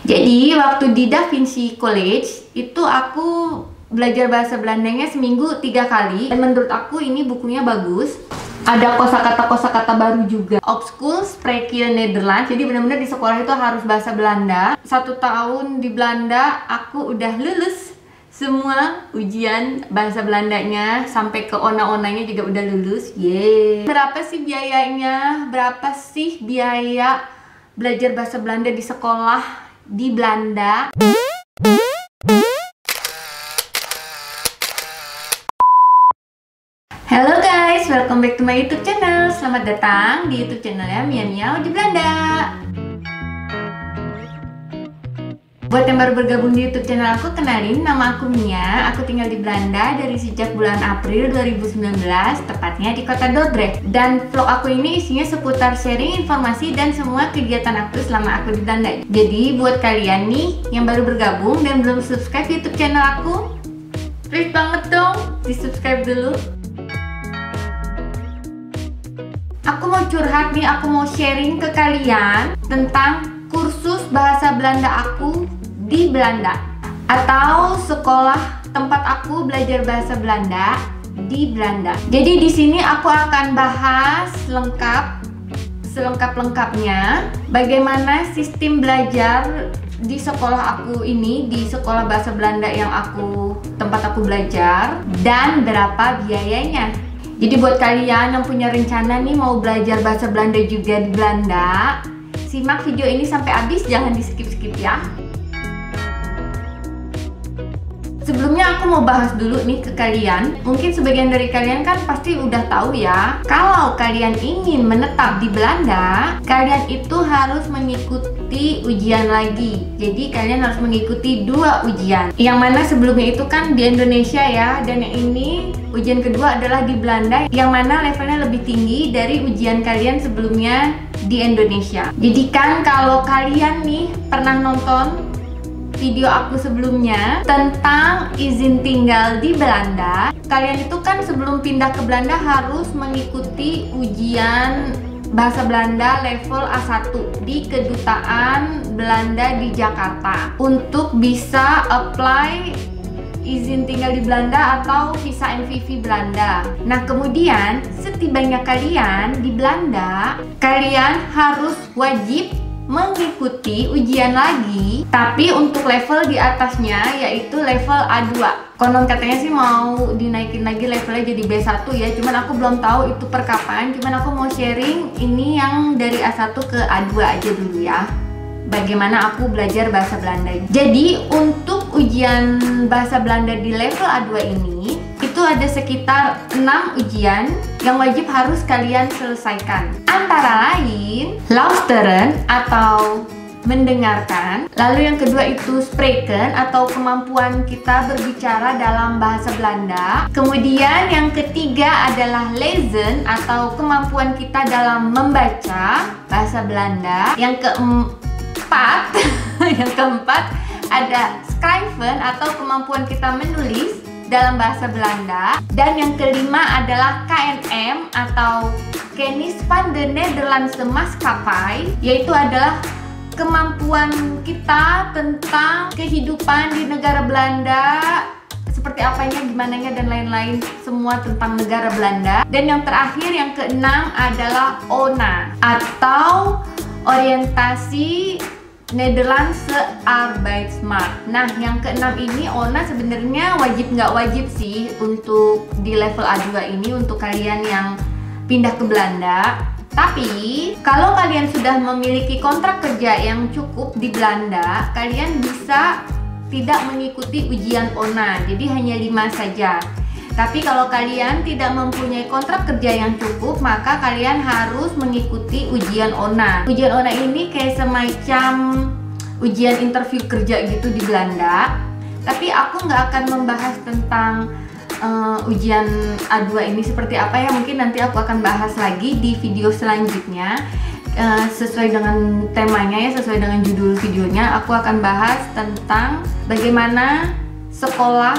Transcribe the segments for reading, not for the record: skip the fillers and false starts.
Jadi waktu di Da Vinci College itu aku belajar bahasa Belandanya seminggu 3 kali. Dan menurut aku ini bukunya bagus. Ada kosakata baru juga. Op School Spreken Nederlands. Jadi benar-benar di sekolah itu harus bahasa Belanda. 1 tahun di Belanda aku udah lulus semua ujian bahasa Belandanya, sampai ke ona-onanya juga udah lulus. Yeay. Berapa sih biayanya? Berapa sih biaya belajar bahasa Belanda di sekolah di Belanda? Halo guys, welcome back to my YouTube channel. Selamat datang di YouTube channelnya Mia Miao di Belanda. Buat yang baru bergabung di YouTube channel aku, kenalin, nama aku Mia. Aku tinggal di Belanda dari sejak bulan April 2019, tepatnya di kota Dordrecht. Dan vlog aku ini isinya seputar sharing informasi dan semua kegiatan aku selama aku di Belanda. Jadi buat kalian nih yang baru bergabung dan belum subscribe YouTube channel aku, please banget dong di subscribe dulu. Aku mau curhat nih, aku mau sharing ke kalian tentang kursus bahasa Belanda aku di Belanda, atau sekolah tempat aku belajar bahasa Belanda di Belanda. Jadi di sini aku akan bahas selengkap-lengkapnya bagaimana sistem belajar di sekolah aku ini, di sekolah bahasa Belanda yang tempat aku belajar, dan berapa biayanya. Jadi buat kalian yang punya rencana nih mau belajar bahasa Belanda juga di Belanda, simak video ini sampai habis, jangan di skip-skip ya. Sebelumnya aku mau bahas dulu nih ke kalian. Mungkin sebagian dari kalian kan pasti udah tahu ya, kalau kalian ingin menetap di Belanda, kalian itu harus mengikuti ujian lagi. Jadi kalian harus mengikuti 2 ujian. Yang mana sebelumnya itu kan di Indonesia ya, dan yang ini ujian kedua adalah di Belanda, yang mana levelnya lebih tinggi dari ujian kalian sebelumnya di Indonesia. Jadi kan kalau kalian nih pernah nonton video aku sebelumnya tentang izin tinggal di Belanda, kalian itu kan sebelum pindah ke Belanda harus mengikuti ujian bahasa Belanda level A1 di Kedutaan Belanda di Jakarta untuk bisa apply izin tinggal di Belanda atau visa MVV Belanda. Nah, kemudian setibanya kalian di Belanda, kalian harus wajib mengikuti ujian lagi, tapi untuk level di atasnya, yaitu level A2. Konon katanya sih mau dinaikin lagi levelnya jadi B1 ya, cuman aku belum tahu itu per kapan. Cuman aku mau sharing ini yang dari A1 ke A2 aja dulu ya, bagaimana aku belajar bahasa Belanda. Jadi untuk ujian bahasa Belanda di level A2 ini, itu ada sekitar 6 ujian yang wajib harus kalian selesaikan. Antara lain luisteren atau mendengarkan, lalu yang kedua itu spreken atau kemampuan kita berbicara dalam bahasa Belanda. Kemudian yang ketiga adalah lezen atau kemampuan kita dalam membaca bahasa Belanda. Yang keempat ada schrijven atau kemampuan kita menulis dalam bahasa Belanda. Dan yang kelima adalah KNM atau Kennis van de Nederlandse Maatschappij, yaitu adalah kemampuan kita tentang kehidupan di negara Belanda, seperti apanya, gimananya, dan lain-lain, semua tentang negara Belanda. Dan yang terakhir, yang keenam adalah ONA atau orientasi Nederlandse Arbeidsmarkt. Nah, yang keenam ini ONA sebenarnya wajib nggak wajib sih untuk di level A2 ini untuk kalian yang pindah ke Belanda. Tapi kalau kalian sudah memiliki kontrak kerja yang cukup di Belanda, kalian bisa tidak mengikuti ujian ONA. Jadi hanya 5 saja. Tapi kalau kalian tidak mempunyai kontrak kerja yang cukup, maka kalian harus mengikuti ujian ONA. Ujian ONA ini kayak semacam ujian interview kerja gitu di Belanda. Tapi aku nggak akan membahas tentang ujian A2 ini seperti apa ya. Mungkin nanti aku akan bahas lagi di video selanjutnya. Sesuai dengan temanya ya, sesuai dengan judul videonya, aku akan bahas tentang bagaimana sekolah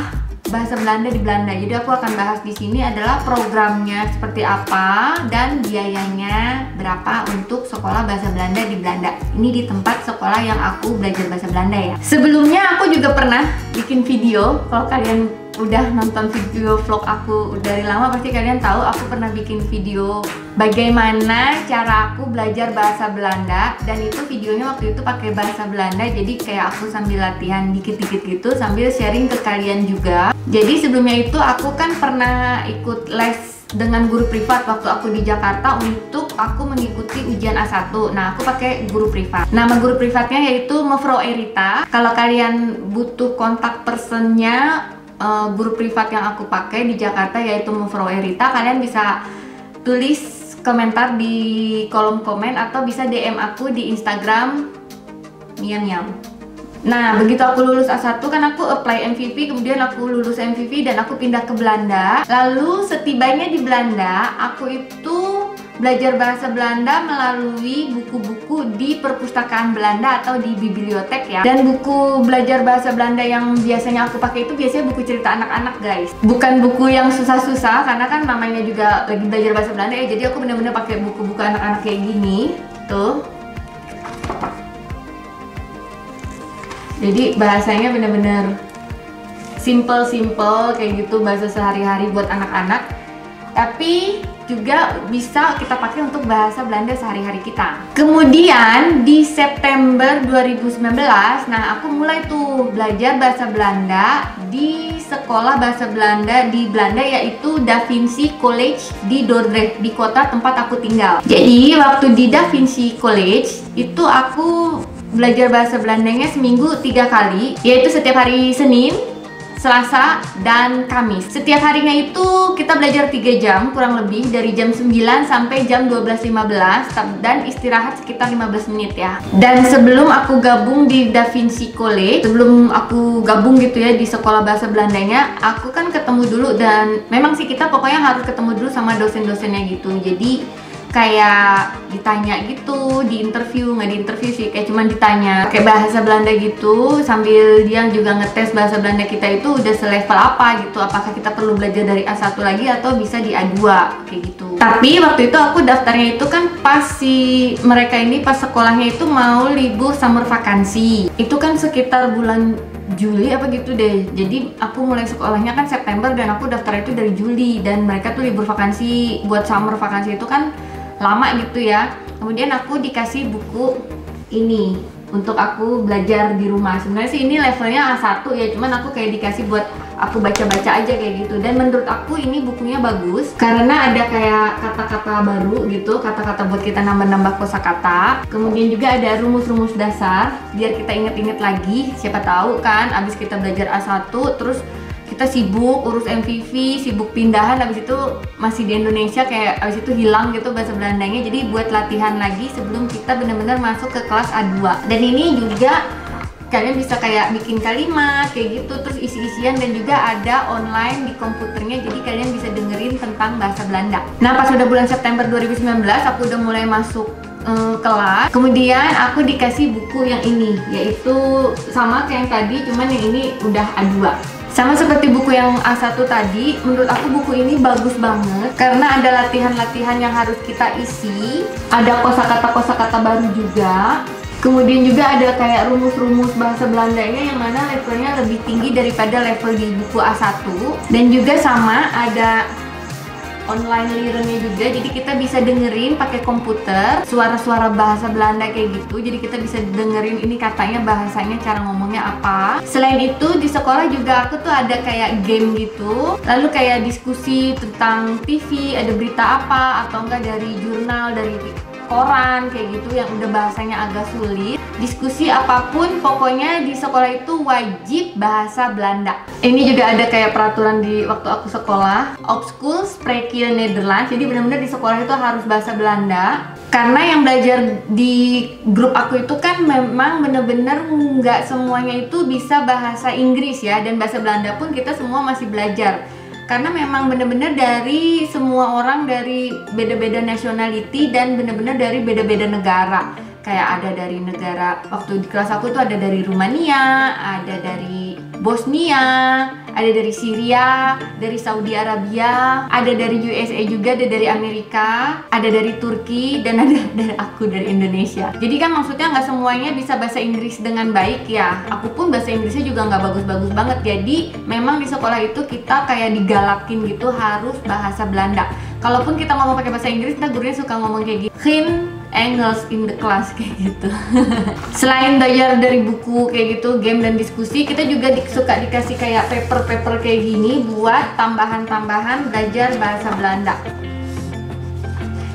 bahasa Belanda di Belanda. Jadi aku akan bahas di sini adalah programnya seperti apa dan biayanya berapa untuk sekolah bahasa Belanda di Belanda. Ini di tempat sekolah yang aku belajar bahasa Belanda ya. Sebelumnya aku juga pernah bikin video. Kalau kalian udah nonton video vlog aku dari lama pasti kalian tahu aku pernah bikin video bagaimana cara aku belajar bahasa Belanda, dan itu videonya waktu itu pakai bahasa Belanda, jadi kayak aku sambil latihan dikit-dikit gitu sambil sharing ke kalian juga. Jadi sebelumnya itu aku kan pernah ikut les dengan guru privat waktu aku di Jakarta untuk aku mengikuti ujian A1. Nah, aku pakai guru privat. Nama guru privatnya yaitu Mevrouw Erita. Kalau kalian butuh kontak personnya guru privat yang aku pakai di Jakarta yaitu Mevrouw Erita, kalian bisa tulis komentar di kolom komen atau bisa DM aku di Instagram miam. Nah, begitu aku lulus A1 kan aku apply MVV, kemudian aku lulus MVV dan aku pindah ke Belanda. Lalu setibanya di Belanda, aku itu belajar bahasa Belanda melalui buku-buku di perpustakaan Belanda atau di bibliotek ya. Dan buku belajar bahasa Belanda yang biasanya aku pakai itu biasanya buku cerita anak-anak guys. Bukan buku yang susah-susah karena kan namanya juga lagi belajar bahasa Belanda ya. Jadi aku bener-bener pakai buku-buku anak-anak kayak gini tuh. Jadi bahasanya bener-bener simple kayak gitu, bahasa sehari-hari buat anak-anak. Tapi juga bisa kita pakai untuk bahasa Belanda sehari-hari kita. Kemudian di September 2019, nah aku mulai tuh belajar bahasa Belanda di sekolah bahasa Belanda di Belanda yaitu Da Vinci College di Dordrecht, di kota tempat aku tinggal. Jadi waktu di Da Vinci College itu aku belajar bahasa Belandanya seminggu 3 kali, yaitu setiap hari Senin, Selasa, dan Kamis. Setiap harinya itu kita belajar 3 jam kurang lebih, dari jam 9 sampai jam 12.15 dan istirahat sekitar 15 menit ya. Dan sebelum aku gabung di Da Vinci College, sebelum aku gabung gitu ya di sekolah bahasa Belandanya, aku kan ketemu dulu, dan memang sih kita pokoknya harus ketemu dulu sama dosen-dosennya gitu. Jadi kayak ditanya gitu, di interview, nggak di interview sih, kayak cuman ditanya pakai bahasa Belanda gitu, sambil dia juga ngetes bahasa Belanda kita itu udah selevel apa gitu, apakah kita perlu belajar dari A1 lagi atau bisa di A2 kayak gitu. Tapi waktu itu aku daftarnya itu kan pas mereka ini pas sekolahnya itu mau libur summer vakansi, itu kan sekitar bulan Juli apa gitu deh. Jadi aku mulai sekolahnya kan September dan aku daftar itu dari Juli, dan mereka tuh libur vakansi buat summer vakansi itu kan lama gitu ya. Kemudian aku dikasih buku ini untuk aku belajar di rumah. Sebenarnya sih ini levelnya A1 ya, cuman aku kayak dikasih buat aku baca-baca aja kayak gitu. Dan menurut aku ini bukunya bagus karena ada kayak kata-kata baru gitu, kata-kata buat kita nambah-nambah kosakata. Kemudian juga ada rumus-rumus dasar biar kita inget-inget lagi. Siapa tahu kan abis kita belajar A1 terus kita sibuk urus MVV, sibuk pindahan, habis itu masih di Indonesia kayak habis itu hilang gitu bahasa Belandanya. Jadi buat latihan lagi sebelum kita benar-benar masuk ke kelas A2. Dan ini juga kalian bisa kayak bikin kalimat kayak gitu, terus isi-isian, dan juga ada online di komputernya, jadi kalian bisa dengerin tentang bahasa Belanda. Nah, pas udah bulan September 2019 aku udah mulai masuk kelas. Kemudian aku dikasih buku yang ini, yaitu sama kayak yang tadi, cuman yang ini udah A2. Sama seperti buku yang A1 tadi, menurut aku buku ini bagus banget karena ada latihan-latihan yang harus kita isi, ada kosakata-kosakata baru juga. Kemudian juga ada kayak rumus-rumus bahasa Belandanya yang mana levelnya lebih tinggi daripada level di buku A1. Dan juga sama ada online learnernya juga, jadi kita bisa dengerin pakai komputer suara-suara bahasa Belanda kayak gitu. Jadi kita bisa dengerin ini katanya bahasanya, cara ngomongnya apa. Selain itu di sekolah juga aku tuh ada kayak game gitu, lalu kayak diskusi tentang TV, ada berita apa atau enggak dari jurnal, dari koran kayak gitu yang udah bahasanya agak sulit. Diskusi apapun, pokoknya di sekolah itu wajib bahasa Belanda. Ini juga ada kayak peraturan di waktu aku sekolah, op school spreken Nederlands. Jadi benar-benar di sekolah itu harus bahasa Belanda. Karena yang belajar di grup aku itu kan memang bener-bener nggak semuanya itu bisa bahasa Inggris ya, dan bahasa Belanda pun kita semua masih belajar. Karena memang bener-bener dari semua orang dari beda-beda nationality dan bener-bener dari beda-beda negara. Kayak ada dari negara, waktu di kelas aku tuh ada dari Rumania, ada dari Bosnia, ada dari Syria, dari Saudi Arabia, ada dari USA juga, ada dari Amerika, ada dari Turki, dan ada dari aku dari Indonesia. Jadi kan maksudnya nggak semuanya bisa bahasa Inggris dengan baik ya. Aku pun bahasa Inggrisnya juga nggak bagus-bagus banget. Jadi memang di sekolah itu kita kayak digalakin gitu harus bahasa Belanda. Kalaupun kita ngomong pakai bahasa Inggris, nah gurunya suka ngomong kayak gitu. English in the class kayak gitu. Selain belajar dari buku kayak gitu, game dan diskusi, kita juga suka dikasih kayak paper kayak gini buat tambahan-tambahan belajar bahasa Belanda.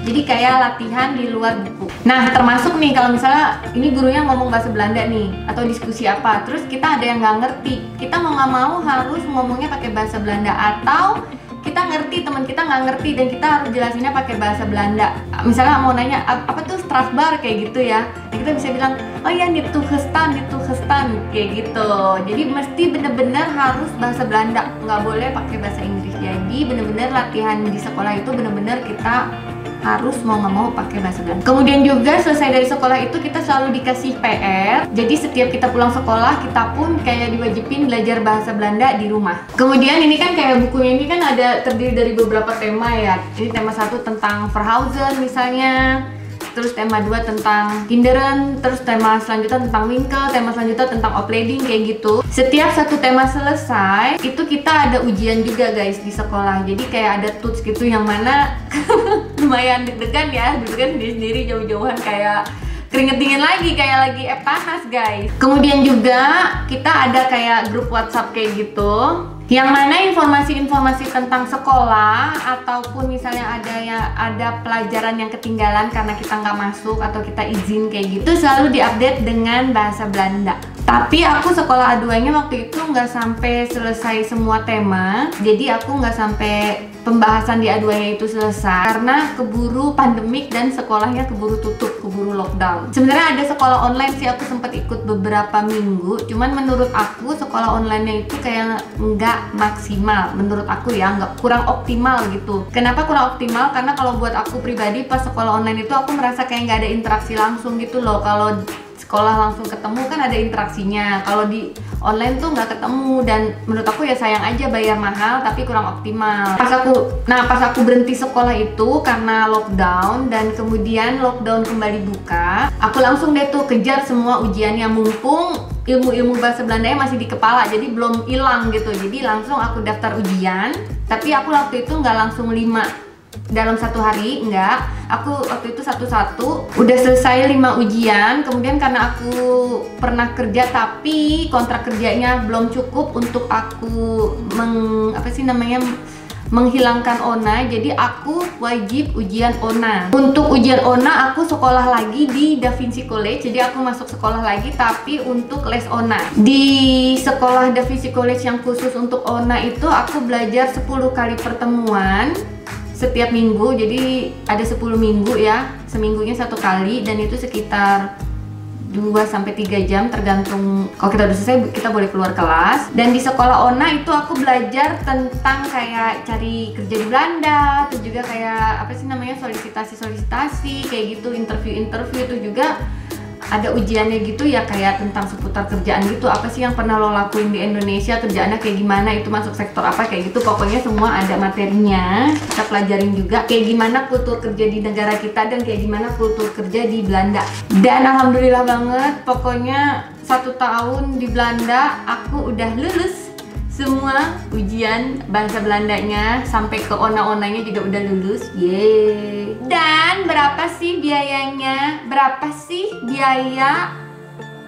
Jadi kayak latihan di luar buku. Nah, termasuk nih kalau misalnya ini gurunya ngomong bahasa Belanda nih, atau diskusi apa, terus kita ada yang nggak ngerti, kita mau nggak mau harus ngomongnya pakai bahasa Belanda, atau kita ngerti, teman kita nggak ngerti dan kita harus jelasinnya pakai bahasa Belanda. Misalnya mau nanya apa tuh Strasbourg kayak gitu ya, kita bisa bilang oh ya itu gestan kayak gitu. Jadi mesti bener-bener harus bahasa Belanda, nggak boleh pakai bahasa Inggris. Jadi bener-bener latihan di sekolah itu bener-bener kita harus mau nggak mau pakai bahasa Belanda. Kemudian juga selesai dari sekolah itu kita selalu dikasih PR. Jadi setiap kita pulang sekolah kita pun kayak diwajibin belajar bahasa Belanda di rumah. Kemudian ini kan kayak bukunya ini kan ada terdiri dari beberapa tema ya. Jadi tema 1 tentang Verhausen misalnya, terus tema 2 tentang Kinderen, terus tema selanjutnya tentang Winkel, tema selanjutnya tentang Opleiding kayak gitu. Setiap satu tema selesai, itu kita ada ujian juga guys di sekolah. Jadi kayak ada tuts gitu yang mana lumayan deg-degan ya, deg-degan sendiri jauh-jauhan kayak keringet dingin lagi, kayak lagi panas guys. Kemudian juga kita ada kayak grup WhatsApp kayak gitu, yang mana informasi-informasi tentang sekolah ataupun misalnya ada pelajaran yang ketinggalan karena kita nggak masuk atau kita izin kayak gitu selalu diupdate dengan bahasa Belanda. Tapi aku sekolah A2-nya waktu itu nggak sampai selesai semua tema, jadi aku nggak sampai pembahasan di A2-nya itu selesai karena keburu pandemik dan sekolahnya keburu tutup, keburu lockdown. Sebenarnya ada sekolah online sih, aku sempat ikut beberapa minggu, cuman menurut aku sekolah online-nya itu kayak nggak maksimal, menurut aku ya, nggak, kurang optimal gitu. Kenapa kurang optimal? Karena kalau buat aku pribadi pas sekolah online itu aku merasa kayak nggak ada interaksi langsung gitu loh. Kalau sekolah langsung ketemu kan ada interaksinya, kalau di online tuh nggak ketemu, dan menurut aku ya sayang aja bayar mahal tapi kurang optimal. Pas aku berhenti sekolah itu karena lockdown dan kemudian lockdown kembali buka, aku langsung deh tuh kejar semua ujiannya, mumpung ilmu-ilmu bahasa Belandanya masih di kepala, jadi belum hilang gitu. Jadi langsung aku daftar ujian, tapi aku waktu itu nggak langsung 5 dalam satu hari, enggak, aku waktu itu satu-satu udah selesai 5 ujian. Kemudian karena aku pernah kerja tapi kontrak kerjanya belum cukup untuk aku menghilangkan ONA, jadi aku wajib ujian ONA. Untuk ujian ONA aku sekolah lagi di Da Vinci College, jadi aku masuk sekolah lagi tapi untuk les ONA. Di sekolah Da Vinci College yang khusus untuk ONA itu aku belajar 10 kali pertemuan setiap minggu, jadi ada 10 minggu ya, seminggunya 1 kali, dan itu sekitar 2-3 jam tergantung. Kalau kita udah selesai kita boleh keluar kelas. Dan di sekolah ONA itu aku belajar tentang kayak cari kerja di Belanda, terus juga kayak solisitasi kayak gitu, interview itu juga ada ujiannya gitu ya, kayak tentang seputar kerjaan gitu. Apa sih yang pernah lo lakuin di Indonesia, kerjaannya kayak gimana, itu masuk sektor apa kayak gitu. Pokoknya semua ada materinya, kita pelajarin juga kayak gimana kultur kerja di negara kita dan kayak gimana kultur kerja di Belanda. Dan alhamdulillah banget, pokoknya 1 tahun di Belanda aku udah lulus semua ujian bahasa Belandanya, sampai ke ONA-ONA-nya juga udah lulus. Yeay. Dan berapa sih biayanya? Berapa sih biaya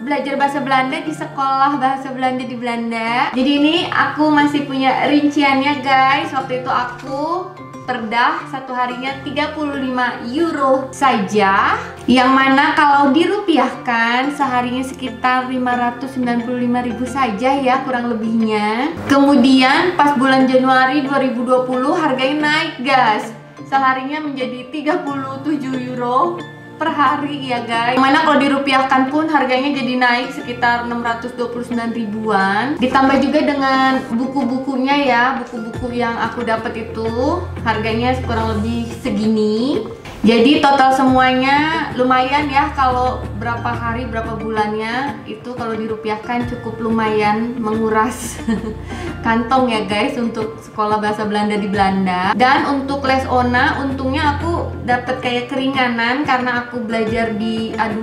belajar bahasa Belanda di sekolah bahasa Belanda di Belanda? Jadi ini aku masih punya rinciannya guys. Waktu itu aku perdah 1 harinya 35 euro saja, yang mana kalau dirupiahkan seharinya sekitar 595.000 saja ya kurang lebihnya. Kemudian pas bulan Januari 2020 harganya naik guys, seharinya menjadi 37 euro per hari ya guys. Mana kalau dirupiahkan pun harganya jadi naik sekitar 629 ribuan. Ditambah juga dengan buku-bukunya ya, buku-buku yang aku dapat itu harganya kurang lebih segini. Jadi total semuanya lumayan ya, kalau berapa hari berapa bulannya itu kalau dirupiahkan cukup lumayan menguras kantong ya guys untuk sekolah bahasa Belanda di Belanda. Dan untuk les ONA untungnya aku dapat kayak keringanan karena aku belajar di A2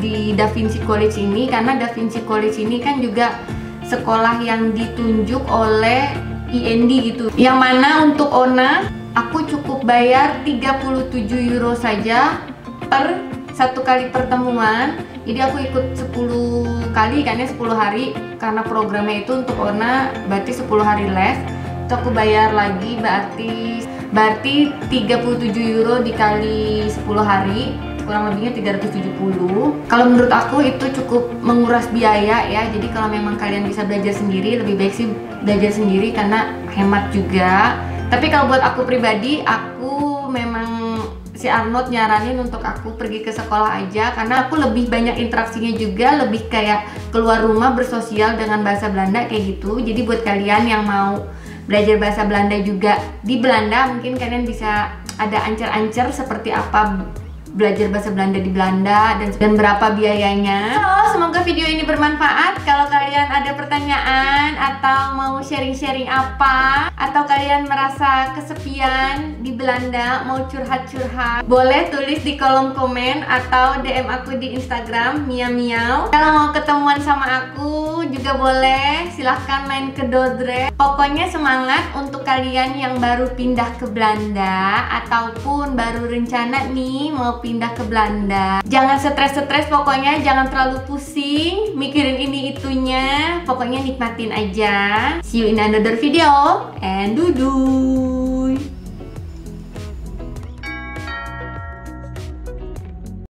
di Da Vinci College ini, karena Da Vinci College ini kan juga sekolah yang ditunjuk oleh IND gitu. Yang mana untuk ONA aku cukup bayar 37 euro saja per satu kali pertemuan. Jadi aku ikut 10 kali kan ya, 10 hari, karena programnya itu untuk ONA berarti 10 hari les. Itu aku bayar lagi berarti 37 euro dikali 10 hari, kurang lebihnya 370. Kalau menurut aku itu cukup menguras biaya ya. Jadi kalau memang kalian bisa belajar sendiri, lebih baik sih belajar sendiri karena hemat juga. Tapi kalau buat aku pribadi, aku memang si Arnold nyaranin untuk aku pergi ke sekolah aja, karena aku lebih banyak interaksinya juga, lebih kayak keluar rumah bersosial dengan bahasa Belanda kayak gitu. Jadi buat kalian yang mau belajar bahasa Belanda juga di Belanda, mungkin kalian bisa ada ancer-ancer seperti apa belajar bahasa Belanda di Belanda dan berapa biayanya. So, semoga video ini bermanfaat. Kalau kalian ada pertanyaan atau mau sharing-sharing apa, atau kalian merasa kesepian di Belanda, mau curhat-curhat, boleh tulis di kolom komen atau DM aku di Instagram miau. Kalau mau ketemuan sama aku juga boleh, silahkan main ke Dordrecht. Pokoknya semangat untuk kalian yang baru pindah ke Belanda ataupun baru rencana nih mau pindah ke Belanda. Jangan stres-stres, pokoknya jangan terlalu pusing mikirin ini itunya, pokoknya nikmatin aja. See you in another video and dudu.